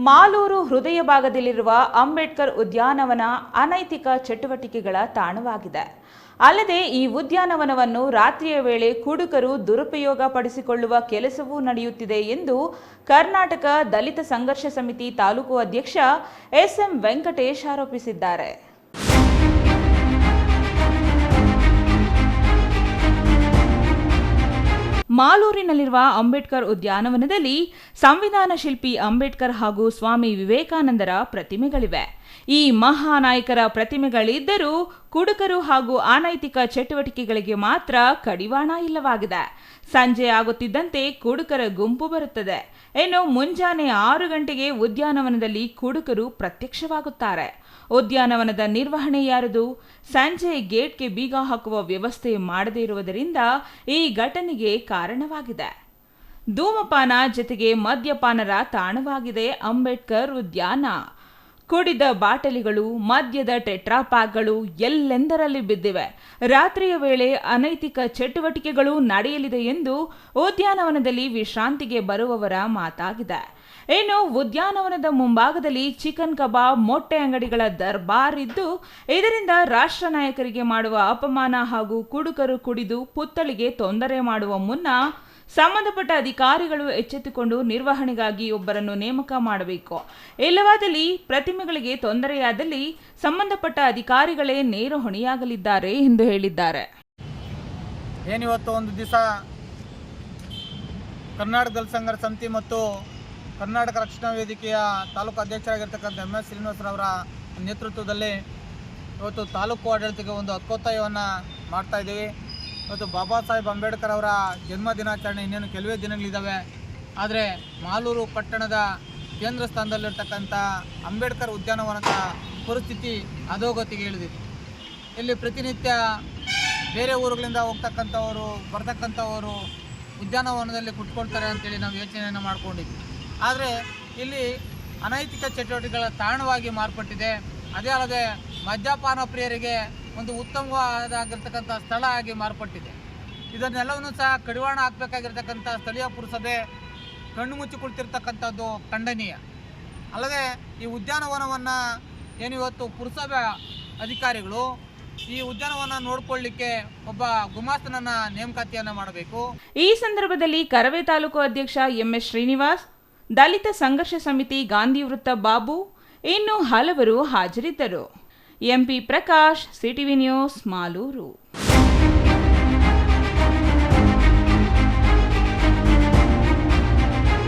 ಮಾಲೂರು ಹೃದಯ ಭಾಗದಲ್ಲಿರುವ ಅಂಬೇಡ್ಕರ್ ಉದ್ಯಾನವನ ಅನೈತಿಕ ಚಟುವಟಿಕೆಗಳ ತಾಣವಾಗಿದೆ. ಅಲ್ಲದೆ ಈ ಉದ್ಯಾನವನವನ್ನು ರಾತ್ರಿಯ ವೇಳೆ ಕುಡುಕರು ದುರುಪಯೋಗ ಪಡಿಸಿಕೊಳ್ಳುವ ಕೆಲಸವೂ ನಡೆಯುತ್ತಿದೆ ಎಂದು ಕರ್ನಾಟಕ ದಲಿತ ಸಂಘರ್ಷ ಸಮಿತಿ ತಾಲೂಕು ಅಧ್ಯಕ್ಷ ಎಸ್.ಎಂ. ವೆಂಕಟೇಶ್ ಆರೋಪಿಸಿದ್ದಾರೆ. ಮಾಲೂರಿನಲ್ಲಿರುವ ಅಂಬೇಡ್ಕರ್ ಉದ್ಯಾನವನದಲ್ಲಿ ಸಂವಿಧಾನ ಶಿಲ್ಪಿ ಅಂಬೇಡ್ಕರ್ ಹಾಗೂ ಸ್ವಾಮಿ ವಿವೇಕಾನಂದರ ಪ್ರತಿಮೆಗಳಿವೆ. ಈ ಮಹಾನಾಯಕರ ಪ್ರತಿಮೆಗಳಿದ್ದರೂ ಕುಡುಕರು ಹಾಗೂ ಅನೈತಿಕ ಚಟುವಟಿಕೆಗಳಿಗೆ ಮಾತ್ರ ಕಡಿವಾಣ ಇಲ್ಲವಾಗಿದೆ. ಸಂಜೆ ಆಗುತ್ತಿದ್ದಂತೆ ಕುಡುಕರ ಗುಂಪು ಬರುತ್ತದೆ. ಇನ್ನು ಮುಂಜಾನೆ 6 ಗಂಟೆಗೆ ಉದ್ಯಾನವನದಲ್ಲಿ ಕುಡುಕರು ಪ್ರತ್ಯಕ್ಷವಾಗುತ್ತಾರೆ. ಉದ್ಯಾನವನದ ನಿರ್ವಹಣೆ ಯಾರದು? ಸಂಜೆ ಗೇಟ್ಗೆ ಬೀಗ ಹಾಕುವ ವ್ಯವಸ್ಥೆ ಮಾಡದೇ ಇರುವುದರಿಂದ ಈ ಘಟನೆಗೆ ಕಾರಣವಾಗಿದೆ. ಧೂಮಪಾನ ಜೊತೆಗೆ ಮದ್ಯಪಾನರ ತಾಣವಾಗಿದೆ ಅಂಬೇಡ್ಕರ್ ಉದ್ಯಾನ. ಕುಡಿದ ಬಾಟಲಿಗಳು, ಮದ್ಯದ ಟೆಟ್ರಾಪ್ಯಾಕ್ಗಳು ಎಲ್ಲೆಂದರಲ್ಲಿ ಬಿದ್ದಿವೆ. ರಾತ್ರಿಯ ವೇಳೆ ಅನೈತಿಕ ಚಟುವಟಿಕೆಗಳು ನಡೆಯಲಿದೆ ಎಂದು ಉದ್ಯಾನವನದಲ್ಲಿ ವಿಶ್ರಾಂತಿಗೆ ಬರುವವರ ಮಾತಾಗಿದೆ. ಇನ್ನು ಉದ್ಯಾನವನದ ಮುಂಭಾಗದಲ್ಲಿ ಚಿಕನ್ ಕಬಾಬ್, ಮೊಟ್ಟೆ ಅಂಗಡಿಗಳ ದರ್ಬಾರ್ ಇದ್ದು, ಇದರಿಂದ ರಾಷ್ಟ್ರ ನಾಯಕರಿಗೆ ಮಾಡುವ ಅಪಮಾನ ಹಾಗೂ ಕುಡುಕರು ಕುಡಿದು ಪುತ್ಥಳಿಗೆ ತೊಂದರೆ ಮಾಡುವ ಮುನ್ನ ಸಂಬಂಧಪಟ್ಟ ಅಧಿಕಾರಿಗಳು ಎಚ್ಚೆತ್ತುಕೊಂಡು ನಿರ್ವಹಣೆಗಾಗಿ ಒಬ್ಬರನ್ನು ನೇಮಕ ಮಾಡಬೇಕು. ಇಲ್ಲವಾದಲ್ಲಿ ಪ್ರತಿಮೆಗಳಿಗೆ ತೊಂದರೆಯಾದಲ್ಲಿ ಸಂಬಂಧಪಟ್ಟ ಅಧಿಕಾರಿಗಳೇ ನೇರ ಹೊಣೆಯಾಗಲಿದ್ದಾರೆ ಎಂದು ಹೇಳಿದ್ದಾರೆ. ಏನಿವತ್ತು ಒಂದು ದಿವಸ ಕರ್ನಾಟಕ ದಲಿತ ಸಂಘರ್ಷ ಸಮಿತಿ ಮತ್ತು ಕರ್ನಾಟಕ ರಕ್ಷಣಾ ವೇದಿಕೆಯ ತಾಲೂಕು ಅಧ್ಯಕ್ಷರಾಗಿರ್ತಕ್ಕಂಥ ಎಂ.ಎಸ್. ಶ್ರೀನಿವಾಸರವರ ನೇತೃತ್ವದಲ್ಲಿ ಇವತ್ತು ತಾಲೂಕು ಆಡಳಿತಕ್ಕೆ ಒಂದು ಹಕ್ಕೊತ್ತಾಯವನ್ನು ಮಾಡ್ತಾ ಇದ್ದೀವಿ. ಇವತ್ತು ಬಾಬಾ ಸಾಹೇಬ್ ಅಂಬೇಡ್ಕರ್ ಅವರ ಜನ್ಮ ದಿನಾಚರಣೆ ಇನ್ನೇನು ಕೆಲವೇ ದಿನಗಳಿದ್ದಾವೆ. ಆದರೆ ಮಾಲೂರು ಪಟ್ಟಣದ ಕೇಂದ್ರ ಸ್ಥಾನದಲ್ಲಿರ್ತಕ್ಕಂಥ ಅಂಬೇಡ್ಕರ್ ಉದ್ಯಾನವನದ ಪರಿಸ್ಥಿತಿ ಅಧೋಗತಿಗೆ ಇಳಿದಿದೆ. ಇಲ್ಲಿ ಪ್ರತಿನಿತ್ಯ ಬೇರೆ ಊರುಗಳಿಂದ ಹೋಗ್ತಕ್ಕಂಥವರು ಬರ್ತಕ್ಕಂಥವರು ಉದ್ಯಾನವನದಲ್ಲಿ ಕುತ್ಕೊಳ್ತಾರೆ ಅಂತೇಳಿ ನಾವು ಯೋಚನೆಯನ್ನು ಮಾಡ್ಕೊಂಡಿದ್ವಿ. ಆದರೆ ಇಲ್ಲಿ ಅನೈತಿಕ ಚಟುವಟಿಕೆಗಳ ತಾಣವಾಗಿ ಮಾರ್ಪಟ್ಟಿದೆ. ಅದೇ ಅಲ್ಲದೆ ಮದ್ಯಪಾನ ಪ್ರಿಯರಿಗೆ ಒಂದು ಉತ್ತಮವಾದಾಗಿರ್ತಕ್ಕಂಥ ಸ್ಥಳ ಆಗಿ ಮಾರ್ಪಟ್ಟಿದೆ. ಇದನ್ನೆಲ್ಲವನ್ನೂ ಸಹ ಕಡಿವಾಣ ಹಾಕಬೇಕಾಗಿರ್ತಕ್ಕಂಥ ಸ್ಥಳೀಯ ಪುರಸಭೆ ಕಣ್ಣು ಮುಚ್ಚಿ ಕುಳಿತಿರ್ತಕ್ಕಂಥದ್ದು ಖಂಡನೀಯ. ಅಲ್ಲದೆ ಈ ಉದ್ಯಾನವನವನ್ನು ಏನಿವತ್ತು ಪುರಸಭೆ ಅಧಿಕಾರಿಗಳು ಈ ಉದ್ಯಾನವನ ನೋಡ್ಕೊಳ್ಳಿಕ್ಕೆ ಒಬ್ಬ ಗುಮಾಸ್ತನನ್ನ ನೇಮಕಾತಿಯನ್ನು ಮಾಡಬೇಕು. ಈ ಸಂದರ್ಭದಲ್ಲಿ ಕರವೇ ತಾಲೂಕು ಅಧ್ಯಕ್ಷ ಎಂ.ಎಸ್. ಶ್ರೀನಿವಾಸ್, ದಲಿತ ಸಂಘರ್ಷ ಸಮಿತಿ ಗಾಂಧಿ ವೃತ್ತ ಬಾಬು, ಇನ್ನು ಹಲವರು ಹಾಜರಿದ್ದರು. MP Prakash, CTV news, Malur.